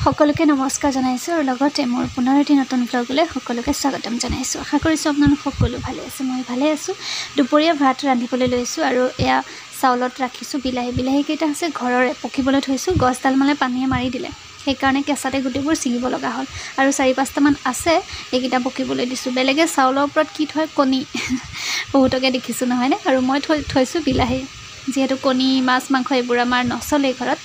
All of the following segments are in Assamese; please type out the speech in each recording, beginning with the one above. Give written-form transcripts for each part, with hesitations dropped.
সকলোকে নমস্কাৰ জনাইছো আৰু লগতে মোৰ পুনৰ এটি নতুন ব্লগলৈ সকলোকে স্বাগতম জনাইছো। আশা কৰিছো আপোনালোক সকলো ভালে আছে। মই ভালে আছো। দুপৰীয়া ভাত ৰান্ধিবলৈ লৈছো আৰু এয়া চাউলত ৰাখিছো বিলাহী কেইটা আছে ঘৰৰে পকিবলৈ থৈছো। গছডাল মানে পানীয়ে মাৰি দিলে, সেইকাৰণে কেঁচাতে গুটিবোৰ ছিঙিব লগা হ'ল আৰু 4-5টা মান আছে, এইকেইটা পকিবলৈ দিছো। বেলেগে চাউলৰ ওপৰত কি থয়, কণী বহুতকে দেখিছো নহয়নে। আৰু মই থৈছো বিলাহী, যিহেতু কণী মাছ মাংস এইবোৰ আমাৰ নচলে ঘৰত,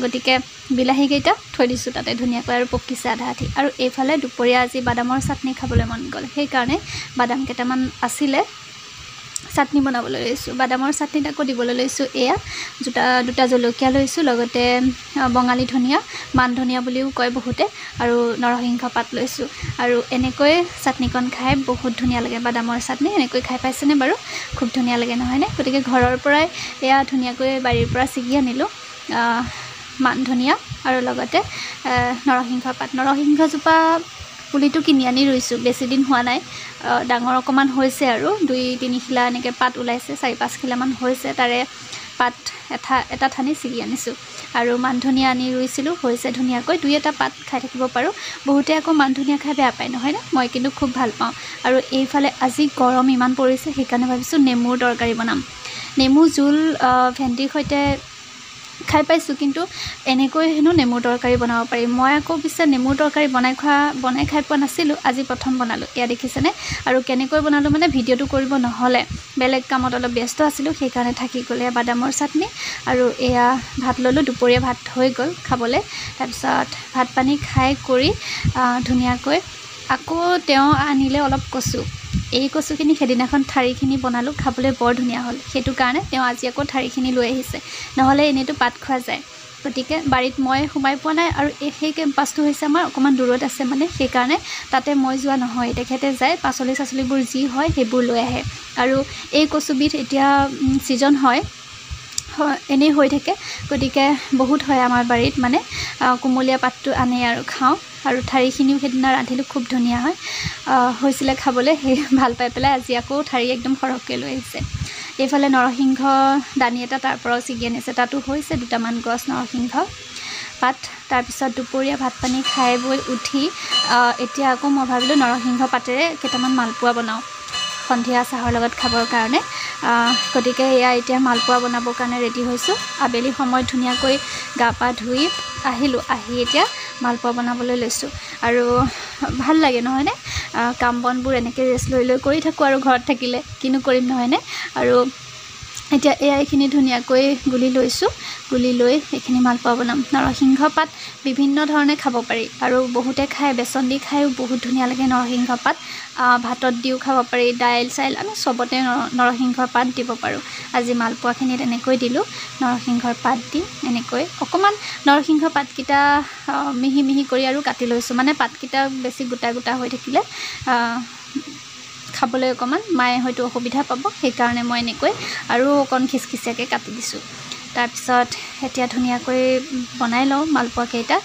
গতিকে বিলাহী কেইটা থৈ দিছো তাতে ধুনীয়াকৈ আৰু পকিছে আধা আধি। আৰু এইফালে দুপৰীয়া আজি বাদামৰ চাটনি খাবলৈ মন গ'ল, সেইকাৰণে বাদাম কেইটামান আছিলে, চাটনি বনাবলৈ লৈছোঁ। বাদামৰ চাটনিত আকৌ দিবলৈ লৈছোঁ এয়া দুটা জলকীয়া লৈছোঁ, লগতে বঙালী ধনিয়া, মান ধনিয়া বুলিও কয় বহুতে, আৰু নৰসিংহ পাত লৈছোঁ। আৰু এনেকৈ চাটনিকণ খাই বহুত ধুনীয়া লাগে। বাদামৰ চাটনি এনেকৈ খাই পাইছেনে বাৰু? খুব ধুনীয়া লাগে নহয়নে? গতিকে ঘৰৰ পৰাই এয়া ধুনীয়াকৈ বাৰীৰ পৰা ছিগি আনিলোঁ মান ধনিয়া আৰু লগতে নৰসিংহ পাত। নৰসিংহজোপা পুলিটো কিনি আনি ৰুইছোঁ, বেছি দিন হোৱা নাই, ডাঙৰ অকণমান হৈছে আৰু 2-3 খিলা এনেকৈ পাত ওলাইছে, 4-5 খিলামান হৈছে। তাৰে পাত এটা ঠানি ছিগি আনিছোঁ। আৰু মান ধনিয়া আনি ৰুইছিলোঁ, হৈছে ধুনীয়াকৈ, 2-এটা পাত খাই থাকিব পাৰোঁ। বহুতে আকৌ মান ধনিয়া খাই বেয়া পায় নহয়নে? মই কিন্তু খুব ভাল পাওঁ। আৰু এইফালে আজি গৰম ইমান পৰিছে, সেইকাৰণে ভাবিছোঁ নেমুৰ তৰকাৰী বনাম। নেমু জোল ভেন্দিৰ সৈতে খাই পাইছোঁ, কিন্তু এনেকৈ হেনো নেমুৰ তৰকাৰী বনাব পাৰি। মই আকৌ পিছে নেমুৰ তৰকাৰী বনাই খাই পোৱা নাছিলোঁ, আজি প্ৰথম বনালোঁ। এয়া দেখিছেনে? আৰু কেনেকৈ বনালোঁ মানে ভিডিঅ'টো কৰিব নহ'লে, বেলেগ কামত অলপ ব্যস্ত আছিলোঁ, সেইকাৰণে থাকি গ'লে। বাদামৰ চাটনি আৰু এয়া ভাত ল'লোঁ, দুপৰীয়া ভাত হৈ গ'ল খাবলৈ। তাৰপিছত ভাত পানী খাই কৰি ধুনীয়াকৈ আকৌ তেওঁ আনিলে অলপ কচু। এই কচুখিনি সেইদিনাখন ঠাৰিখিনি বনালোঁ, খাবলৈ বৰ ধুনীয়া হ'ল, সেইটো কাৰণে তেওঁ আজি আকৌ ঠাৰিখিনি লৈ আহিছে, নহ'লে এনেইতো পাত খোৱা যায়। গতিকে বাৰীত মই সোমাই পোৱা নাই, আৰু সেই কেম্পাছটো হৈছে আমাৰ অকণমান দূৰত আছে মানে, সেইকাৰণে তাতে মই যোৱা নহয়। তেখেতে যায়, পাচলিবোৰ যি হয় সেইবোৰ লৈ আহে। আৰু এই কচুবিধ এতিয়া ছিজন হয়, এনেই হৈ থাকে, গতিকে বহুত হয় আমাৰ বাৰীত মানে। কুমলীয়া পাতটো আনে আৰু খাওঁ। আৰু ঠাৰিখিনিও সেইদিনা ৰান্ধিলোঁ, খুব ধুনীয়া হৈছিলে খাবলৈ, সেই ভাল পাই পেলাই আজি আকৌ ঠাৰি একদম সৰহকৈ লৈ আহিছে। এইফালে নৰসিংহ দানি এটা তাৰ পৰাও ছিগি আনিছে, তাতো হৈছে 2টামান গছ নৰসিংহ পাত। তাৰপিছত দুপৰীয়া ভাত পানী খাই বৈ উঠি এতিয়া আকৌ মই ভাবিলোঁ নৰসিংহ পাতেৰে কেইটামান মালপোৱা বনাওঁ সন্ধিয়া চাহৰ লগত খাবৰ কাৰণে। গতিকে এয়া এতিয়া মালপোৱা বনাবৰ কাৰণে ৰেডি হৈছোঁ। আবেলি সময়ত ধুনীয়াকৈ গা পা ধুই আহিলোঁ, আহি এতিয়া মালপোৱা বনাবলৈ লৈছোঁ। আৰু ভাল লাগে নহয়নে? কাম বনবোৰ এনেকৈ ৰেষ্ট লৈ কৰি থাকোঁ আৰু ঘৰত থাকিলে কিনো কৰিম নহয়নে? আৰু এতিয়া এইখিনি ধুনীয়াকৈ গুলি লৈছোঁ, গুলি লৈ এইখিনি মালপোৱা বনাম। নৰসিংহ পাত বিভিন্ন ধৰণে খাব পাৰি, আৰু বহুতে খাই বেচন দি খায়ো বহুত ধুনীয়া লাগে নৰসিংহ পাত। ভাতত দিও খাব পাৰি, দাইল চাইল আমি চবতে নৰসিংহৰ পাত দিব পাৰোঁ। আজি মালপোৱাখিনিত এনেকৈ দিলোঁ নৰসিংহৰ পাত দি, এনেকৈ অকণমান নৰসিংহ পাতকেইটা মিহি মিহি কৰি আৰু কাটি লৈছোঁ, মানে পাতকেইটা বেছি গোটা হৈ থাকিলে খাবলৈ অকণমান মায়ে হয়তো অসুবিধা পাব, সেইকাৰণে মই এনেকৈ আৰু অকণ খিচখিচীয়াকৈ কাটি দিছোঁ। তাৰপিছত এতিয়া ধুনীয়াকৈ বনাই লওঁ মালপোৱাকেইটা।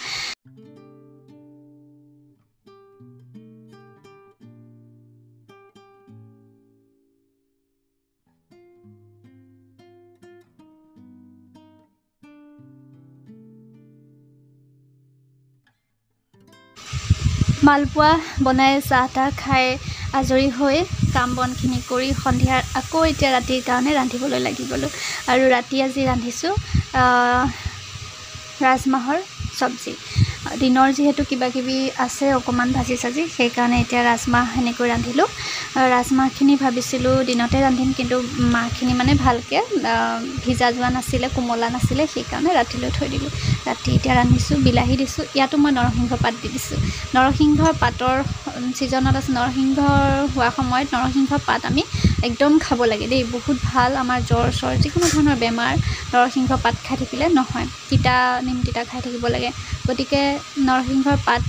মালপোৱা বনাই চাহ তাহ খাই আজৰি হৈ কাম বনখিনি কৰি সন্ধিয়াৰ আকৌ এতিয়া ৰাতিৰ কাৰণে ৰান্ধিবলৈ লাগি গ'লোঁ। আৰু ৰাতি আজি ৰান্ধিছোঁ ৰাজমাহৰ চব্জি। দিনৰ যিহেতু কিবাকিবি আছে অকণমান ভাজি চাজি, সেইকাৰণে এতিয়া ৰাজমাহ এনেকৈ ৰান্ধিলোঁ। ৰাজমাহখিনি ভাবিছিলোঁ দিনতে ৰান্ধিম, কিন্তু মাহখিনি মানে ভালকৈ ভিজা যোৱা নাছিলে, কোমলা নাছিলে, সেইকাৰণে ৰাতিলৈ থৈ দিলোঁ। ৰাতি এতিয়া ৰান্ধিছোঁ, বিলাহী দিছোঁ, ইয়াতো মই নৰসিংহ পাত দি দিছোঁ। নৰসিংহৰ পাতৰ ছিজনত আছে, নৰসিংহ হোৱা সময়ত নৰসিংহ পাত আমি একদম খাব লাগে দেই, বহুত ভাল। আমাৰ জ্বৰ চৰ যিকোনো ধৰণৰ বেমাৰ নৰসিংহ পাত খাই থাকিলে নহয়, নিম তিতা খাই থাকিব লাগে। গতিকে নৰসিংহৰ পাত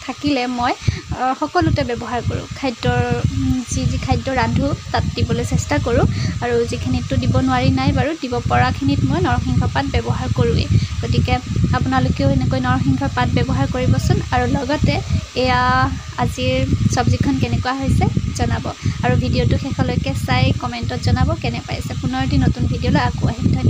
থাকিলে মই সকলোতে ব্যৱহাৰ কৰোঁ, যি খাদ্য ৰান্ধোঁ তাত দিবলৈ চেষ্টা কৰোঁ। আৰু যিখিনিততো দিব নোৱাৰি নাই বাৰু, দিব পৰাখিনিত মই নৰসিংহ পাত ব্যৱহাৰ কৰোঁৱেই। গতিকে আপোনালোকেও এনেকৈ নৰসিংহৰ পাত ব্যৱহাৰ কৰিবচোন। আৰু লগতে এয়া আজিৰ চব্জিখন কেনেকুৱা হৈছে জনাব, আৰু ভিডিঅ'টো শেষলৈকে চাই কমেণ্টত জনাব কেনে পাইছে। পুনৰ এটি নতুন ভিডিঅ'লৈ আকৌ আহিম। ধন্যবাদ।